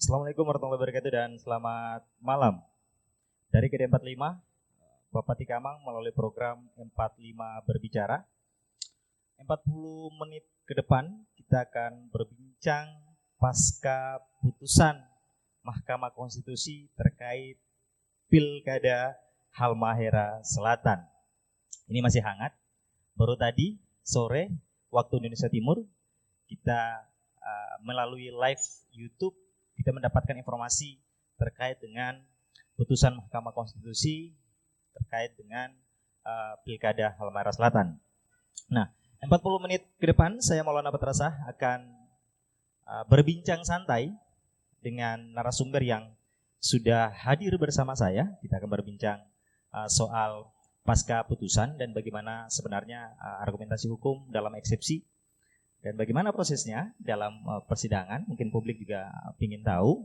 Assalamualaikum warahmatullahi wabarakatuh dan selamat malam. Dari KD 45, Bapak Tikamang melalui program 45 Berbicara. 40 menit ke depan kita akan berbincang pasca putusan Mahkamah Konstitusi terkait Pilkada Halmahera Selatan. Ini masih hangat. Baru tadi sore waktu Indonesia Timur kita melalui live YouTube kita mendapatkan informasi terkait dengan putusan Mahkamah Konstitusi terkait dengan Pilkada Halmahera Selatan. Nah, 40 menit ke depan saya Maulana Petrasah akan berbincang santai dengan narasumber yang sudah hadir bersama saya. Kita akan berbincang soal pasca putusan dan bagaimana sebenarnya argumentasi hukum dalam eksepsi dan bagaimana prosesnya dalam persidangan. Mungkin publik juga ingin tahu.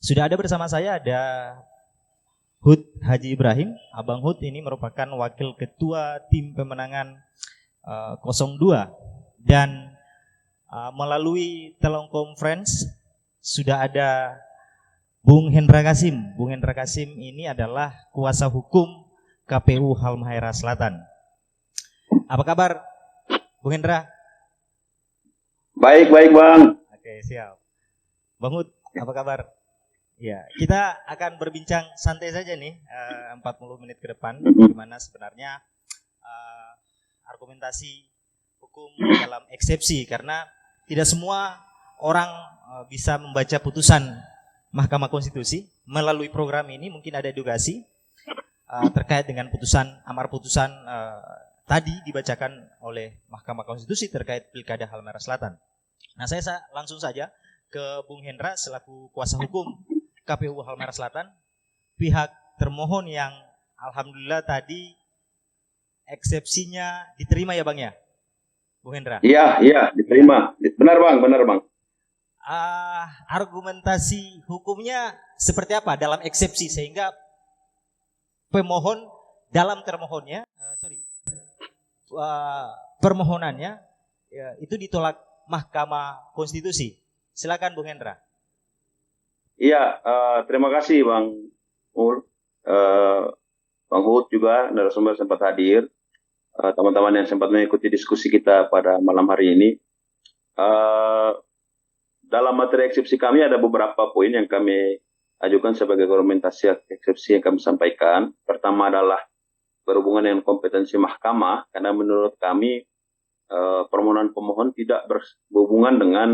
Sudah ada bersama saya ada Hud Haji Ibrahim. Abang Hud ini merupakan wakil ketua tim pemenangan 02 dan melalui telekonferensi sudah ada Bung Hendra Kasim. Bung Hendra Kasim ini adalah kuasa hukum KPU Halmahera Selatan. Apa kabar Bung Hendra? Baik Bang. Oke, siap. Bang Hud, apa kabar? Ya, kita akan berbincang santai saja nih 40 menit ke depan bagaimana sebenarnya argumentasi hukum dalam eksepsi, karena tidak semua orang bisa membaca putusan Mahkamah Konstitusi. Melalui program ini mungkin ada edukasi terkait dengan amar putusan tadi dibacakan oleh Mahkamah Konstitusi terkait Pilkada Halmahera Selatan. Nah, saya langsung saja ke Bung Hendra selaku kuasa hukum KPU Halmahera Selatan, pihak termohon yang alhamdulillah tadi eksepsinya diterima ya Bang ya, Bung Hendra? Iya, diterima. Ya. Benar Bang. Argumentasi hukumnya seperti apa dalam eksepsi sehingga pemohon dalam termohonnya, permohonannya itu ditolak Mahkamah Konstitusi. Silakan Bung Hendra. Iya, terima kasih Bang Ul, Bang Hud juga narasumber sempat hadir, teman-teman yang sempat mengikuti diskusi kita pada malam hari ini. Dalam materi eksepsi kami ada beberapa poin yang kami ajukan sebagai argumentasi eksepsi yang kami sampaikan. Pertama adalah berhubungan dengan kompetensi mahkamah, karena menurut kami permohonan pemohon tidak berhubungan dengan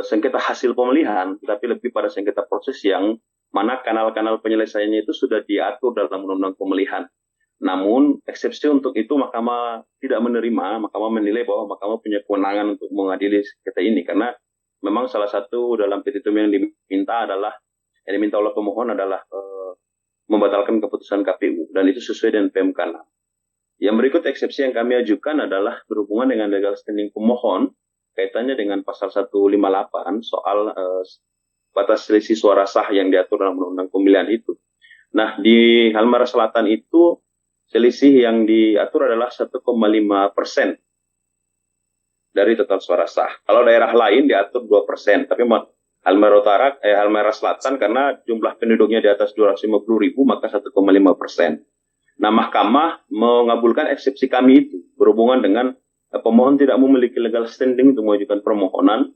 sengketa hasil pemilihan, tetapi lebih pada sengketa proses yang mana kanal-kanal penyelesaiannya itu sudah diatur dalam undang-undang pemilihan. Namun eksepsi untuk itu mahkamah tidak menerima. Mahkamah menilai bahwa mahkamah punya kewenangan untuk mengadili sengketa ini, karena memang salah satu dalam petitum yang diminta oleh pemohon adalah membatalkan keputusan KPU, dan itu sesuai dengan PMK 6. Yang berikut eksepsi yang kami ajukan adalah berhubungan dengan legal standing pemohon, kaitannya dengan pasal 158 soal batas selisih suara sah yang diatur dalam undang-undang pemilihan itu. Nah, di Halmahera Selatan itu selisih yang diatur adalah 1,5% dari total suara sah. Kalau daerah lain diatur 2%, tapi Halmahera Selatan karena jumlah penduduknya di atas 250.000 maka 1,5%. Nah, mahkamah mengabulkan eksepsi kami itu berhubungan dengan pemohon tidak memiliki legal standing untuk mengajukan permohonan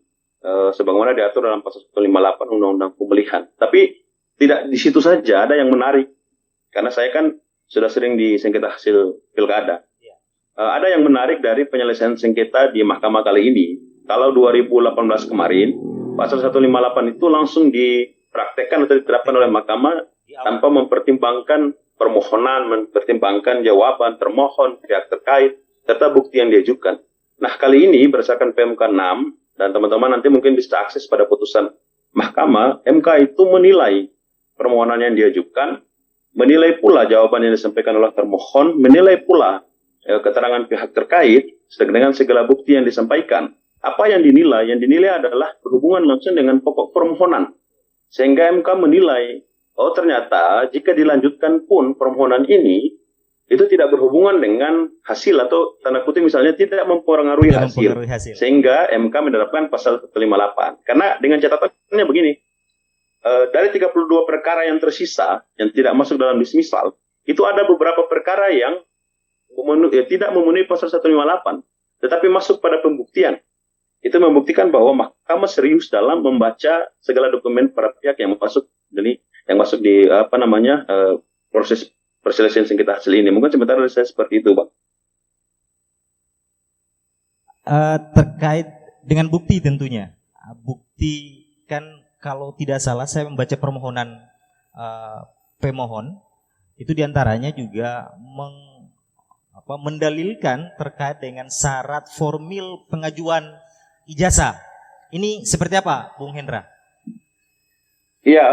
sebagaimana diatur dalam pasal 158 Undang-Undang Pemilihan. Tapi tidak di situ saja, ada yang menarik. Karena saya kan sudah sering di sengketa hasil pilkada. Ada yang menarik dari penyelesaian sengketa di mahkamah kali ini. Kalau 2018 kemarin, pasal 158 itu langsung dipraktekkan atau diterapkan oleh mahkamah tanpa mempertimbangkan permohonan, mempertimbangkan jawaban termohon, pihak terkait, serta bukti yang diajukan. Nah, kali ini berdasarkan PMK 6, dan teman-teman nanti mungkin bisa akses pada putusan mahkamah, MK itu menilai permohonan yang diajukan, menilai pula jawaban yang disampaikan oleh termohon, menilai pula keterangan pihak terkait, dengan segala bukti yang disampaikan. Apa yang dinilai? Yang dinilai adalah berhubungan langsung dengan pokok permohonan. Sehingga MK menilai, oh ternyata jika dilanjutkan pun permohonan ini, itu tidak berhubungan dengan hasil atau tanda kutip misalnya tidak mempengaruhi hasil. Sehingga MK menerapkan pasal 158. Karena dengan catatannya begini, dari 32 perkara yang tersisa yang tidak masuk dalam dismisal, itu ada beberapa perkara yang tidak memenuhi pasal 158, tetapi masuk pada pembuktian. Itu membuktikan bahwa mahkamah serius dalam membaca segala dokumen para pihak yang masuk di proses perselesaian sengketa hasil ini. Mungkin sebentar dari saya seperti itu, Bang. Terkait dengan bukti tentunya. Bukti kan kalau tidak salah saya membaca permohonan pemohon itu diantaranya juga mendalilkan terkait dengan syarat formil pengajuan ijazah. Ini seperti apa, Bung Hendra? Iya,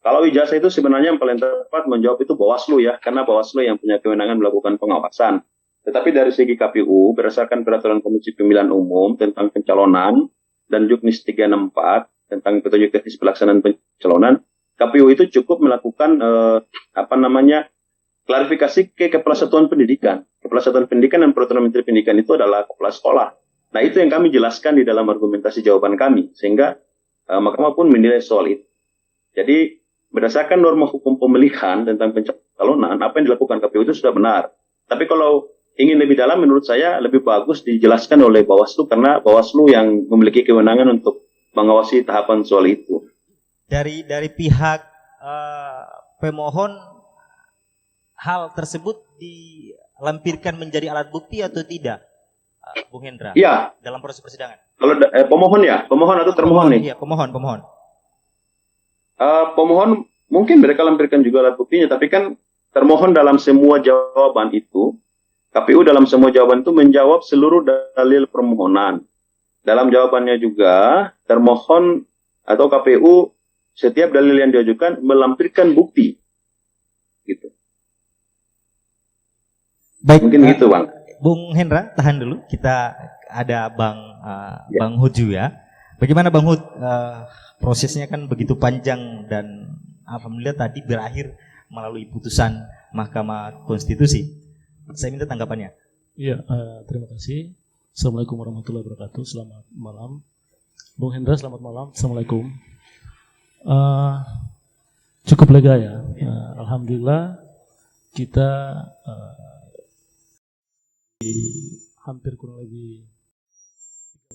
kalau ijazah itu sebenarnya yang paling tepat menjawab itu Bawaslu ya, karena Bawaslu yang punya kewenangan melakukan pengawasan. Tetapi dari segi KPU, berdasarkan peraturan Komisi Pemilihan Umum tentang pencalonan dan Juknis 364 tentang petunjuk teknis pelaksanaan pencalonan, KPU itu cukup melakukan klarifikasi ke Kepala Satuan Pendidikan. Kepala Satuan Pendidikan dan Peraturan Menteri Pendidikan itu adalah kepala sekolah. Nah, itu yang kami jelaskan di dalam argumentasi jawaban kami, sehingga Mahkamah pun menilai soal itu. Jadi berdasarkan norma hukum pemilihan tentang pencalonan, apa yang dilakukan KPU itu sudah benar. Tapi kalau ingin lebih dalam, menurut saya lebih bagus dijelaskan oleh Bawaslu, karena Bawaslu yang memiliki kewenangan untuk mengawasi tahapan soal itu. Dari pihak pemohon, hal tersebut dilampirkan menjadi alat bukti atau tidak, Bung Hendra? Iya. Dalam proses persidangan. Kalau pemohon atau termohon nih? Iya, pemohon. Pemohon mungkin mereka lampirkan juga alat buktinya, tapi kan termohon dalam semua jawaban itu, KPU dalam semua jawaban itu menjawab seluruh dalil permohonan. Dalam jawabannya juga, termohon atau KPU setiap dalil yang diajukan melampirkan bukti. Gitu. Baik, mungkin gitu, Bang. Bung Hendra, tahan dulu. Kita ada Bang Hud juga. Bagaimana Bang Hud? Prosesnya kan begitu panjang dan alhamdulillah tadi berakhir melalui putusan Mahkamah Konstitusi. Saya minta tanggapannya. Iya, terima kasih. Assalamualaikum warahmatullahi wabarakatuh. Selamat malam, Bung Hendra. Selamat malam. Assalamualaikum. Cukup lega ya. Alhamdulillah kita hampir kurang lebih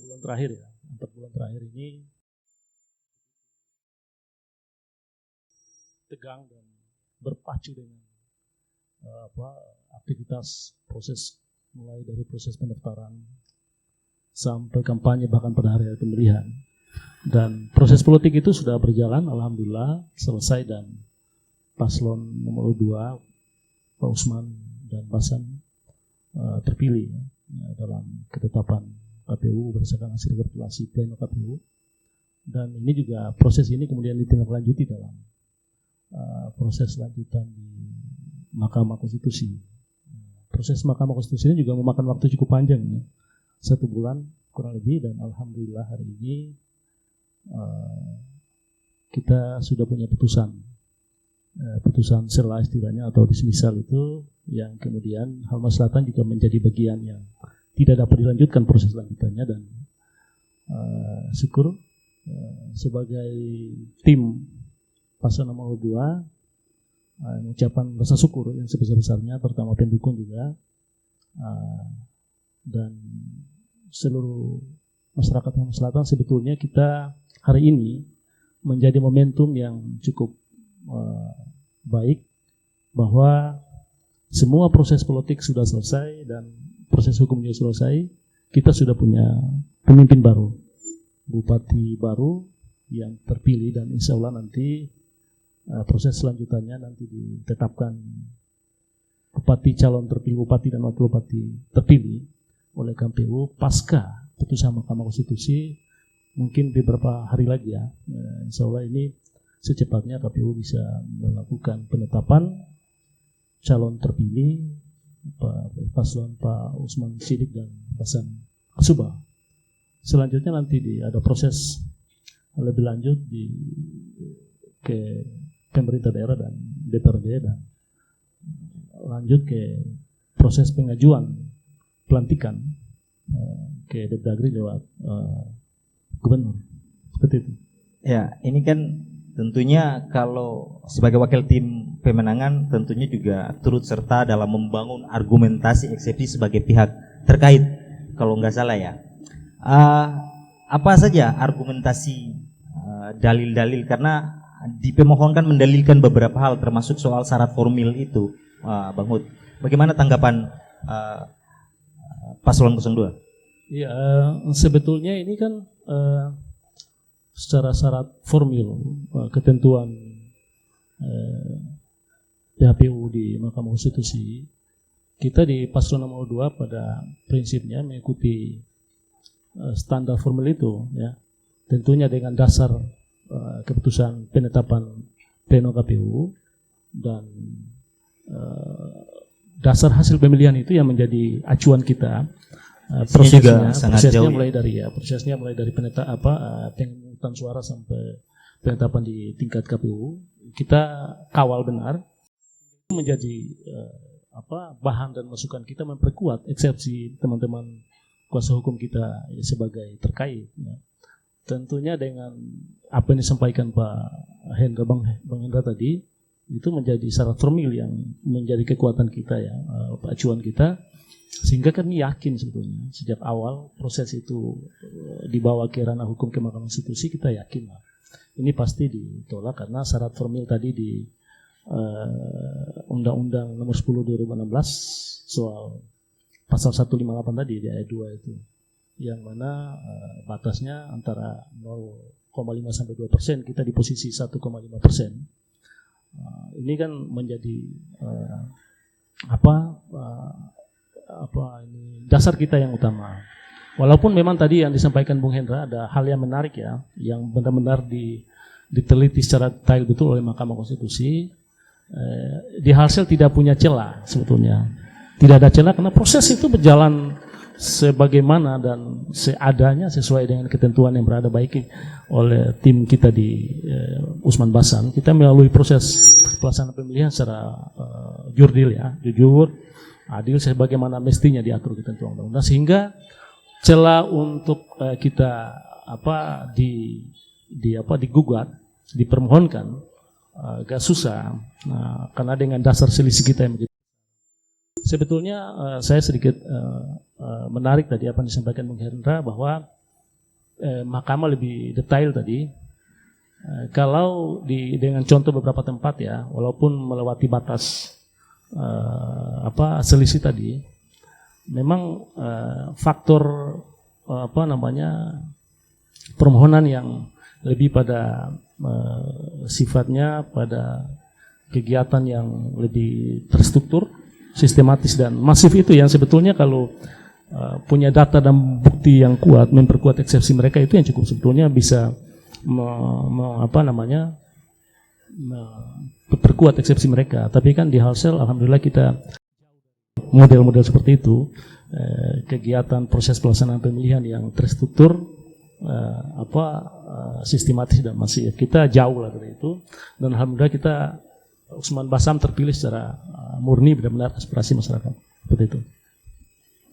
3 bulan terakhir ya, 4 bulan terakhir ini tegang dan berpacu dengan aktivitas proses, mulai dari proses pendaftaran sampai kampanye bahkan pada hari pemilihan. Dan proses politik itu sudah berjalan, alhamdulillah selesai, dan paslon nomor 2 Pak Usman dan Basan terpilih dalam ketetapan KPU berdasarkan hasil rekapitulasi pleno KPU. Dan ini juga proses ini kemudian ditindaklanjuti dalam proses lanjutan di Mahkamah Konstitusi. Proses Mahkamah Konstitusi ini juga memakan waktu cukup panjang ya, 1 bulan kurang lebih, dan alhamdulillah hari ini kita sudah punya putusan sela istilahnya atau dismisal itu, yang kemudian Halmahera Selatan juga menjadi bagian yang tidak dapat dilanjutkan proses lanjutannya. Dan syukur sebagai tim paslon nomor 2 mengucapkan rasa syukur yang sebesar-besarnya, terutama pendukung juga dan seluruh masyarakat Halmahera Selatan. Sebetulnya kita hari ini menjadi momentum yang cukup baik, bahwa semua proses politik sudah selesai dan proses hukum juga selesai. Kita sudah punya pemimpin baru, bupati baru yang terpilih, dan insya Allah nanti proses selanjutannya nanti ditetapkan calon terpilih bupati dan wakil bupati terpilih oleh KPU pasca putusan Mahkamah Konstitusi, mungkin beberapa hari lagi ya. Insya Allah ini secepatnya KPU bisa melakukan penetapan calon terpilih paslon Pak Usman Sidik dan Hasan Subah. Selanjutnya nanti ada proses lebih lanjut ke pemerintah daerah dan DPRD, dan lanjut ke proses pengajuan pelantikan ke Depdagri lewat gubernur. Seperti itu. Ya, ini kan tentunya kalau sebagai wakil tim pemenangan tentunya juga turut serta dalam membangun argumentasi eksepsi sebagai pihak terkait, kalau nggak salah ya. Apa saja argumentasi dalil-dalil, karena di pemohon kan mendalilkan beberapa hal termasuk soal syarat formil itu, Bang Hud. Bagaimana tanggapan paslon 02? Ya, sebetulnya ini kan secara syarat formil ketentuan PHPU di Mahkamah Konstitusi, kita di paslon nomor 2 pada prinsipnya mengikuti standar formil itu, ya. Tentunya dengan dasar keputusan penetapan pleno KPU dan dasar hasil pemilihan itu yang menjadi acuan kita. Prosesnya mulai dari pemungutan suara sampai penetapan di tingkat KPU kita kawal benar, menjadi bahan dan masukan kita memperkuat eksepsi teman-teman kuasa hukum kita sebagai terkait, ya. Tentunya dengan apa yang disampaikan Pak Hendra, Bang Hendra tadi, itu menjadi syarat formil yang menjadi kekuatan kita, ya, acuan kita, sehingga kami yakin sebetulnya sejak awal proses itu dibawa ke ranah hukum ke Mahkamah Konstitusi, kita yakin lah ini pasti ditolak karena syarat formil tadi di Undang-Undang Nomor 10 2016 soal pasal 158 tadi di ayat 2 itu, yang mana batasnya antara 0,5 sampai 2%, kita di posisi 1,5%. Ini kan menjadi ini dasar kita yang utama. Walaupun memang tadi yang disampaikan Bung Hendra ada hal yang menarik, ya, yang benar-benar diteliti secara detail betul oleh Mahkamah Konstitusi. Di hasil tidak punya celah sebetulnya. Tidak ada celah karena proses itu berjalan sebagaimana dan seadanya sesuai dengan ketentuan yang berada baik oleh tim kita di Usman Basan. Kita melalui proses pelaksanaan pemilihan secara jujur, adil sebagaimana mestinya diatur ketentuan undang-undang, sehingga celah untuk kita digugat, dipermohonkan agak susah. Nah, karena dengan dasar selisih kita yang begitu. Sebetulnya saya sedikit menarik tadi apa yang disampaikan Bung Hendra bahwa Mahkamah lebih detail tadi. Kalau dengan contoh beberapa tempat, ya, walaupun melewati batas selisih tadi, memang faktor permohonan yang lebih pada sifatnya pada kegiatan yang lebih terstruktur, sistematis dan masif itu yang sebetulnya kalau punya data dan bukti yang kuat memperkuat eksepsi mereka, itu yang cukup sebetulnya bisa memperkuat eksepsi mereka. Tapi kan di Halsel alhamdulillah kita model-model seperti itu, kegiatan proses pelaksanaan pemilihan yang terstruktur, sistematis dan masif, kita jauh lah dari itu. Dan alhamdulillah kita Usman Basam terpilih secara murni benar-benar aspirasi masyarakat. Seperti itu.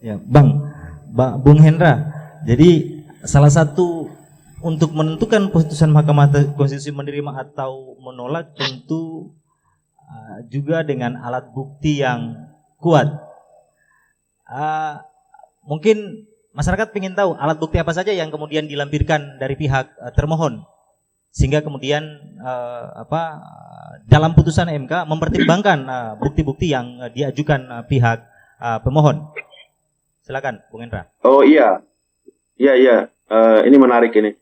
Ya, Bung Hendra. Jadi salah satu untuk menentukan putusan Mahkamah Konstitusi menerima atau menolak tentu juga dengan alat bukti yang kuat. Mungkin masyarakat ingin tahu alat bukti apa saja yang kemudian dilampirkan dari pihak termohon, sehingga kemudian dalam putusan MK mempertimbangkan bukti-bukti yang diajukan pihak pemohon. Silakan, Bung Hendra. Oh iya. Ini menarik ini.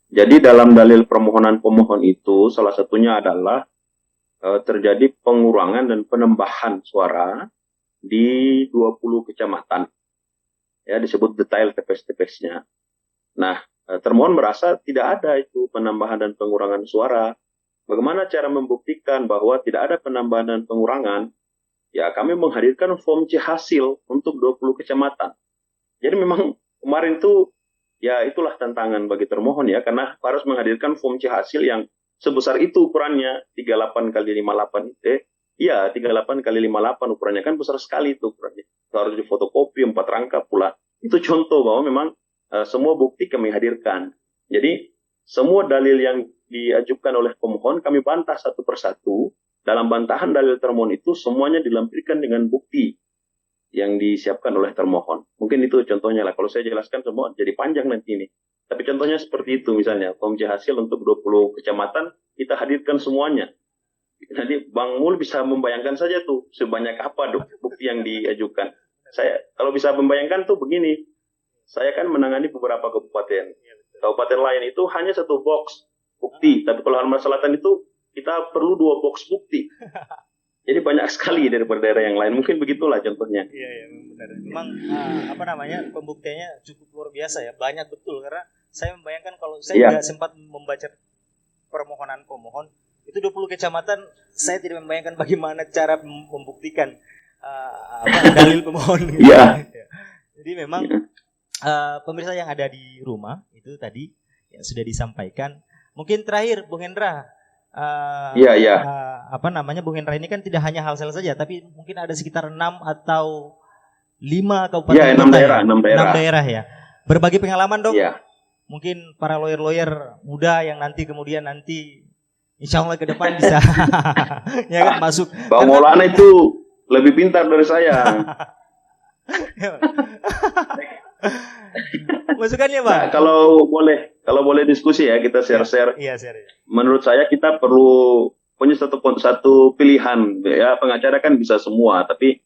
Jadi dalam dalil permohonan pemohon itu salah satunya adalah terjadi pengurangan dan penambahan suara di 20 kecamatan. Ya, disebut detail TPS-TPS-nya. Nah, termohon merasa tidak ada itu penambahan dan pengurangan suara. Bagaimana cara membuktikan bahwa tidak ada penambahan dan pengurangan? Ya, kami menghadirkan form C hasil untuk 20 kecamatan. Jadi memang kemarin tuh, ya itulah tantangan bagi termohon, ya, karena harus menghadirkan form C hasil yang sebesar itu ukurannya, 38 kali 58 itu, Iya, 38 kali 58 ukurannya kan besar sekali itu ukurannya. Harus difotokopi 4 rangka pula. Itu contoh bahwa memang semua bukti kami hadirkan. Jadi semua dalil yang diajukan oleh pemohon kami bantah satu persatu. Dalam bantahan dalil termohon itu semuanya dilampirkan dengan bukti yang disiapkan oleh termohon. Mungkin itu contohnya lah. Kalau saya jelaskan semua jadi panjang nanti ini. Tapi contohnya seperti itu misalnya. Komja hasil untuk 20 kecamatan kita hadirkan semuanya. Nanti Bang Mul bisa membayangkan saja tuh sebanyak apa bukti yang diajukan. Saya kalau bisa membayangkan tuh begini, saya kan menangani beberapa kabupaten. Kabupaten lain itu hanya satu box bukti, tapi kalau Halmahera Selatan itu kita perlu 2 box bukti. Jadi banyak sekali daripada daerah yang lain. Mungkin begitulah contohnya. Iya, benar. Memang pembuktiannya cukup luar biasa ya, banyak betul karena saya membayangkan kalau saya juga sempat membaca permohonan pemohon itu 20 kecamatan, saya tidak membayangkan bagaimana cara membuktikan dalil pemohon. Iya. Jadi memang pemirsa yang ada di rumah itu tadi yang sudah disampaikan. Mungkin terakhir Bung Hendra, Bung Hendra ini kan tidak hanya Halsel saja, tapi mungkin ada sekitar 6 atau 5 kabupaten. Iya, 6 daerah ya. Berbagi pengalaman dong. Iya. Mungkin para lawyer muda yang nanti Insya Allah ke depan bisa ya kan masuk. Bang Maulana itu lebih pintar dari saya. Masukannya Bang. Nah, kalau boleh diskusi ya kita share. Iya, share. Menurut saya kita perlu punya satu pilihan ya, pengacara kan bisa semua, tapi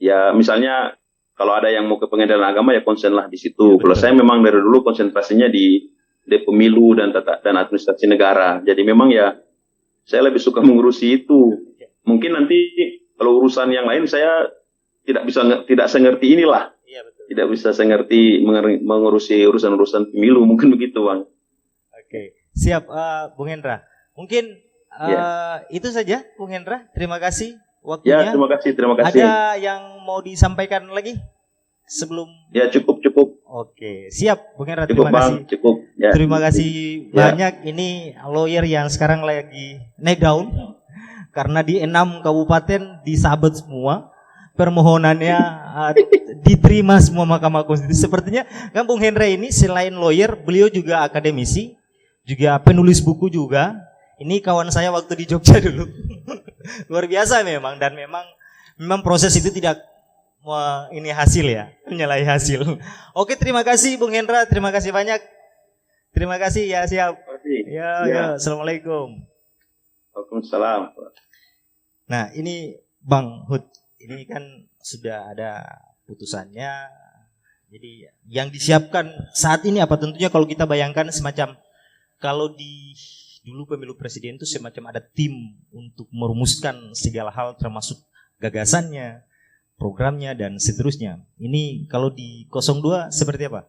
ya misalnya kalau ada yang mau ke pengadilan agama ya konsenlah di situ. Kalau saya memang dari dulu konsentrasinya di pemilu dan administrasi negara. Jadi memang ya saya lebih suka mengurusi itu. Mungkin nanti kalau urusan yang lain saya tidak sengerti inilah. Iya, betul. Tidak bisa sengerti mengurusi urusan pemilu, mungkin begitu, Bang. Oke. Siap, Bung Hendra. Mungkin itu saja, Bung Hendra. Terima kasih waktunya. Ya, terima kasih. Ada yang mau disampaikan lagi sebelum? Ya, cukup. Oke, siap Bung Hendra, terima kasih. Cukup. Ya. Terima kasih banyak. Ini lawyer yang sekarang lagi naik daun karena di 6 kabupaten disabet semua permohonannya diterima semua Mahkamah Konstitusi. Sepertinya kan Bung Hendra ini selain lawyer, beliau juga akademisi, juga penulis buku juga. Ini kawan saya waktu di Jogja dulu. Luar biasa memang, dan memang proses itu tidak ini hasil ya, menyalahi hasil. Oke, terima kasih Bung Hendra, terima kasih banyak. Terima kasih ya, siap. Ya. Assalamualaikum. Waalaikumsalam. Nah, ini Bang Hud, ini kan sudah ada putusannya. Jadi yang disiapkan saat ini apa? Tentunya kalau kita bayangkan semacam kalau dulu pemilu presiden itu semacam ada tim untuk merumuskan segala hal termasuk gagasannya, programnya dan seterusnya. Ini kalau di 02 seperti apa?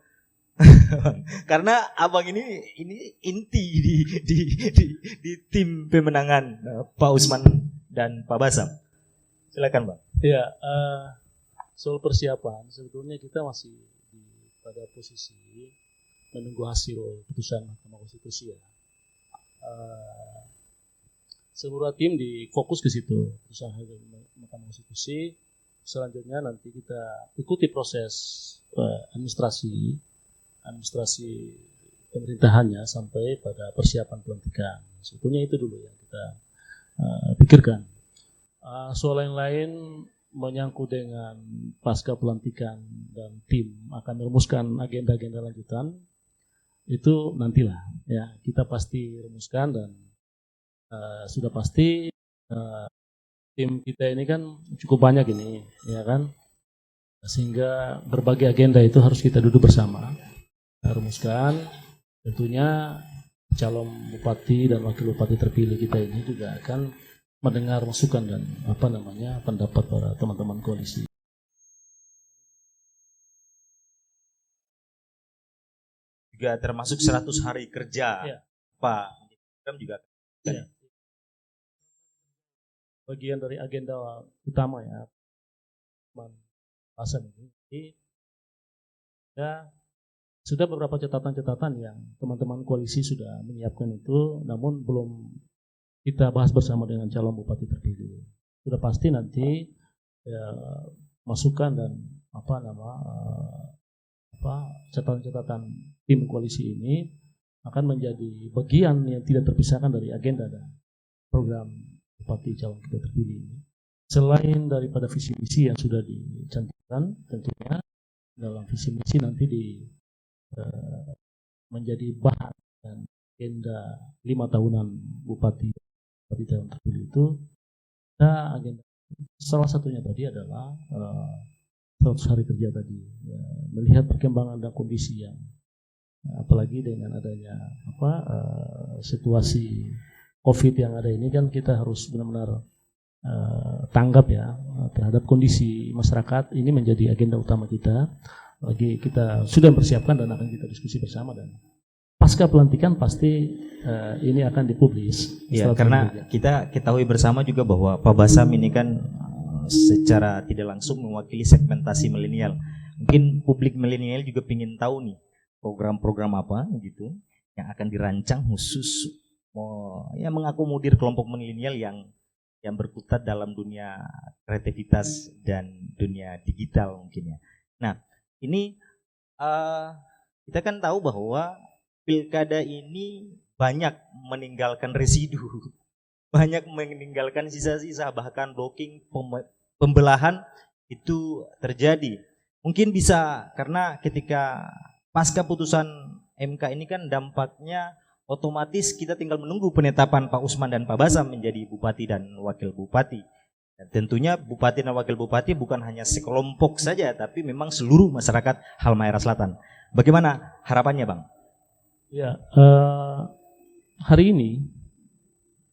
Karena abang ini inti di tim pemenangan Pak Usman dan Pak Basam. Silakan Bang. Ya, soal persiapan sebetulnya kita masih pada posisi menunggu hasil putusan Mahkamah Konstitusi ya. Seluruh tim difokus ke situ putusan Mahkamah Konstitusi. Selanjutnya nanti kita ikuti proses administrasi pemerintahannya sampai pada persiapan pelantikan. Sebetulnya itu dulu yang kita pikirkan. Soal yang lain menyangkut dengan pasca pelantikan dan tim akan merumuskan agenda-agenda lanjutan, itu nantilah ya kita pasti rumuskan, dan sudah pasti tim kita ini kan cukup banyak ini, ya kan, sehingga berbagai agenda itu harus kita duduk bersama, rumuskan. Tentunya calon bupati dan wakil bupati terpilih kita ini juga akan mendengar masukan dan pendapat para teman-teman koalisi. Juga termasuk 100 hari kerja, ya. Pak juga. Ya. Bagian dari agenda utama ya, Hasan ini. Ya, sudah beberapa catatan-catatan yang teman-teman koalisi sudah menyiapkan itu, namun belum kita bahas bersama dengan calon bupati terpilih. sudah pasti nanti ya, masukan dan catatan-catatan tim koalisi ini akan menjadi bagian yang tidak terpisahkan dari agenda dan program bupati calon kita terpilih ini. Selain daripada visi misi yang sudah dicantumkan, tentunya dalam visi misi nanti menjadi bahan dan agenda 5 tahunan bupati calon terpilih itu. Nah, agenda salah satunya tadi adalah 100 hari kerja tadi, melihat perkembangan dan kondisi yang apalagi dengan adanya situasi COVID yang ada ini, kan kita harus benar-benar tanggap ya terhadap kondisi masyarakat. Ini menjadi agenda utama kita. Lagi kita sudah mempersiapkan dan akan kita diskusi bersama, dan pasca pelantikan pasti ini akan dipublis. Ya, karena kita ketahui bersama juga bahwa Pak Basam ini kan secara tidak langsung mewakili segmentasi milenial. Mungkin publik milenial juga ingin tahu nih program-program apa gitu yang akan dirancang khusus mengakomodir kelompok milenial yang berkutat dalam dunia kreativitas dan dunia digital mungkin ya. Nah, ini kita kan tahu bahwa pilkada ini banyak meninggalkan residu, banyak meninggalkan sisa-sisa, bahkan blocking, pembelahan itu terjadi. Mungkin bisa karena ketika pasca putusan MK ini kan dampaknya otomatis kita tinggal menunggu penetapan Pak Usman dan Pak Basam menjadi bupati dan wakil bupati. Dan tentunya bupati dan wakil bupati bukan hanya sekelompok saja, tapi memang seluruh masyarakat Halmahera Selatan. Bagaimana harapannya, Bang? Ya, hari ini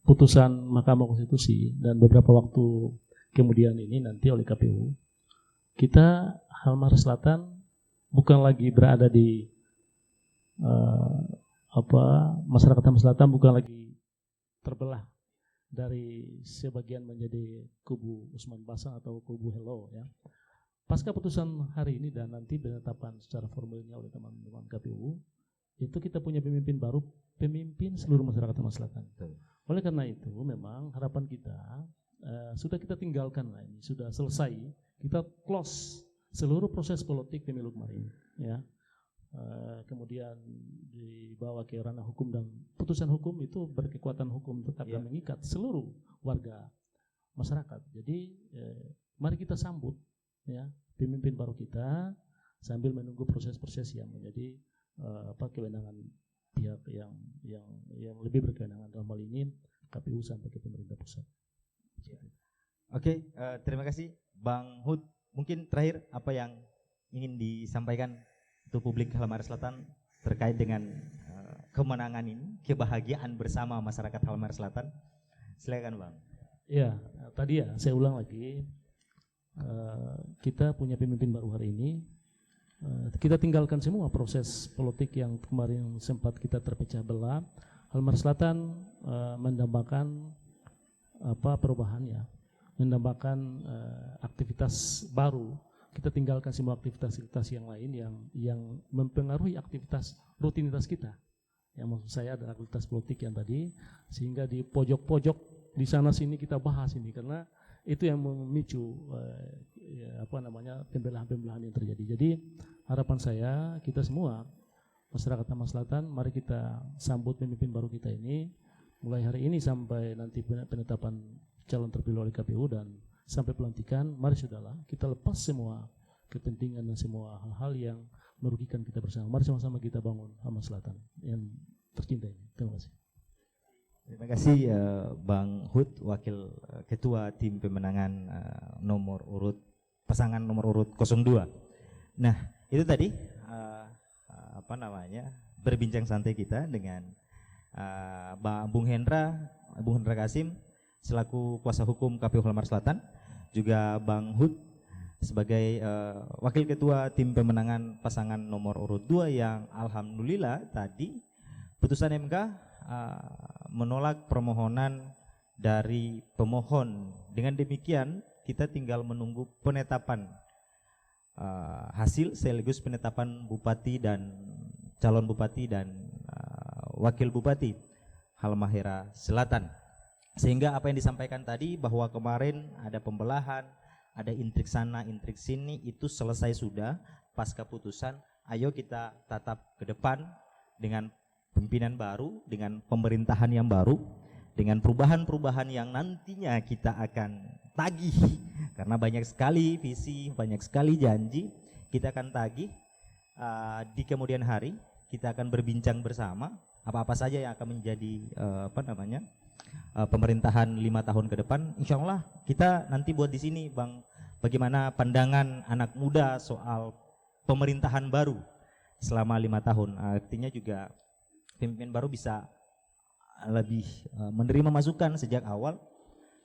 putusan Mahkamah Konstitusi dan beberapa waktu kemudian ini nanti oleh KPU, kita Halmahera Selatan bukan lagi berada di masyarakat Halmahera Selatan bukan lagi terbelah dari sebagian menjadi kubu Usman Basam atau kubu Hello ya. Pasca putusan hari ini dan nanti penetapan secara formalnya oleh teman-teman KPU, itu kita punya pemimpin baru, pemimpin seluruh masyarakat Halmahera Selatan. Oleh karena itu memang harapan kita sudah kita tinggalkan lah, ini sudah selesai, kita close seluruh proses politik pemilu kemarin ya. Kemudian dibawa ke ranah hukum, dan putusan hukum itu berkekuatan hukum tetap dan mengikat seluruh warga masyarakat. Jadi mari kita sambut ya pemimpin baru kita sambil menunggu proses-proses yang menjadi kewenangan pihak yang lebih berkewenangan, dalam hal ini KPU sampai ke pemerintah pusat. Oke, terima kasih Bang Hud. Mungkin terakhir apa yang ingin disampaikan untuk publik Halmahera Selatan terkait dengan kemenangan ini, kebahagiaan bersama masyarakat Halmahera Selatan. Silakan Bang. Ya, tadi ya saya ulang lagi, kita punya pemimpin baru hari ini. Kita tinggalkan semua proses politik yang kemarin sempat kita terpecah belah. Halmahera Selatan mendambakan perubahannya, mendambakan aktivitas baru. Kita tinggalkan semua aktivitas-aktivitas yang lain yang mempengaruhi aktivitas rutinitas kita. Yang maksud saya adalah aktivitas politik yang tadi, sehingga di pojok-pojok di sana sini kita bahas ini, karena itu yang memicu pembelahan-pembelahan yang terjadi. Jadi harapan saya, kita semua masyarakat Halmahera Selatan, mari kita sambut pemimpin baru kita ini mulai hari ini sampai nanti penetapan calon terpilih oleh KPU dan sampai pelantikan. Mari sudahlah kita lepas semua kepentingan dan semua hal-hal yang merugikan kita bersama. Mari sama-sama kita bangun Halmahera Selatan yang tercinta ini. Terima kasih. Terima kasih Bang Hud, Wakil Ketua Tim Pemenangan pasangan nomor urut 02. Nah, itu tadi berbincang santai kita dengan Bung Hendra Kasim selaku kuasa hukum KPU Halmahera Selatan, juga Bang Hud sebagai Wakil Ketua Tim Pemenangan pasangan nomor urut 2 yang alhamdulillah tadi putusan MK menolak permohonan dari pemohon. Dengan demikian kita tinggal menunggu penetapan hasil sekaligus penetapan bupati dan calon bupati dan wakil bupati Halmahera Selatan. Sehingga apa yang disampaikan tadi bahwa kemarin ada pembelahan, ada intrik sana, intrik sini, itu selesai sudah pasca putusan. Ayo kita tatap ke depan dengan pimpinan baru, dengan pemerintahan yang baru, dengan perubahan-perubahan yang nantinya kita akan tagih. Karena banyak sekali visi, banyak sekali janji, kita akan tagih di kemudian hari. Kita akan berbincang bersama apa-apa saja yang akan menjadi pemerintahan 5 tahun ke depan. Insya Allah kita nanti buat di sini, Bang, bagaimana pandangan anak muda soal pemerintahan baru selama 5 tahun. Artinya juga pemimpin baru bisa lebih menerima masukan sejak awal,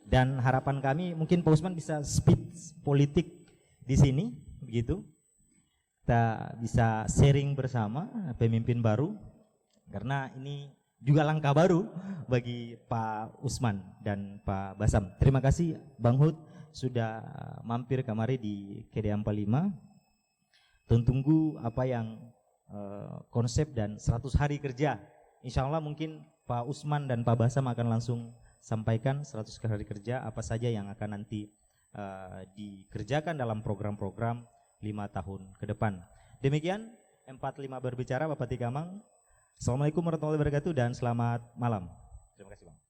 dan harapan kami mungkin Pak Usman bisa speed politik di sini, begitu. Kita bisa sharing bersama pemimpin baru, karena ini juga langkah baru bagi Pak Usman dan Pak Basam. Terima kasih Bang Hud sudah mampir kemari di KD 45. Tunggu apa yang konsep dan 100 hari kerja. Insya Allah mungkin Pak Usman dan Pak Basam akan langsung sampaikan 100 hari kerja apa saja yang akan nanti dikerjakan dalam program-program 5 tahun ke depan. Demikian 45 berbicara Bapak Tikamang. Assalamualaikum warahmatullahi wabarakatuh dan selamat malam. Terima kasih Bang.